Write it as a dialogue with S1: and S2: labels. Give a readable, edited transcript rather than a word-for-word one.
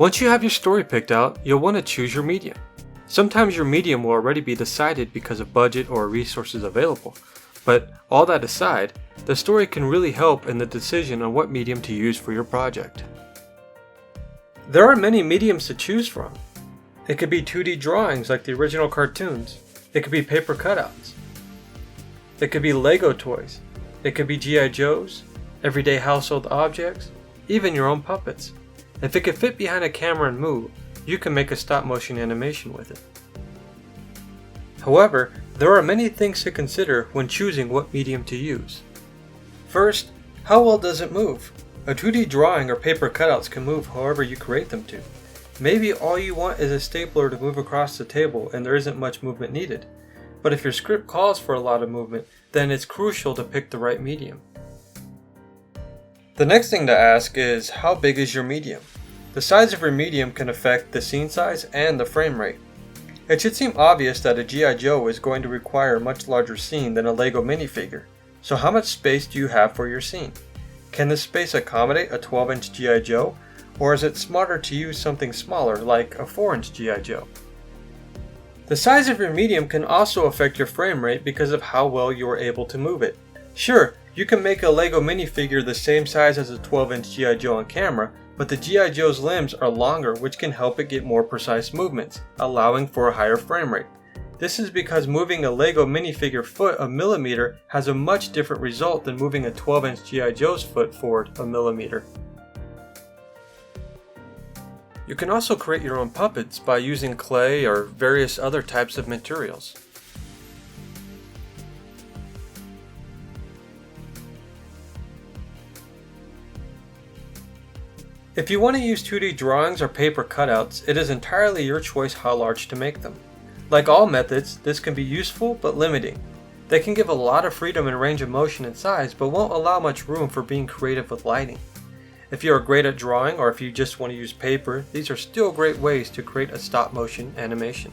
S1: Once you have your story picked out, you'll want to choose your medium. Sometimes your medium will already be decided because of budget or resources available, but all that aside, the story can really help in the decision on what medium to use for your project. There are many mediums to choose from. It could be 2D drawings like the original cartoons. It could be paper cutouts. It could be Lego toys. It could be G.I. Joes, everyday household objects, even your own puppets. If it could fit behind a camera and move, you can make a stop motion animation with it. However, there are many things to consider when choosing what medium to use. First, how well does it move? A 2D drawing or paper cutouts can move however you create them to. Maybe all you want is a stapler to move across the table and there isn't much movement needed. But if your script calls for a lot of movement, then it's crucial to pick the right medium. The next thing to ask is, how big is your medium? The size of your medium can affect the scene size and the frame rate. It should seem obvious that a G.I. Joe is going to require a much larger scene than a Lego minifigure. So how much space do you have for your scene? Can this space accommodate a 12-inch G.I. Joe, or is it smarter to use something smaller like a 4-inch G.I. Joe? The size of your medium can also affect your frame rate because of how well you are able to move it. Sure, you can make a Lego minifigure the same size as a 12-inch G.I. Joe on camera, but the G.I. Joe's limbs are longer, which can help it get more precise movements, allowing for a higher frame rate. This is because moving a Lego minifigure foot a millimeter has a much different result than moving a 12-inch G.I. Joe's foot forward a millimeter. You can also create your own puppets by using clay or various other types of materials. If you want to use 2D drawings or paper cutouts, it is entirely your choice how large to make them. Like all methods, this can be useful but limiting. They can give a lot of freedom in range of motion and size, but won't allow much room for being creative with lighting. If you are great at drawing or if you just want to use paper, these are still great ways to create a stop motion animation.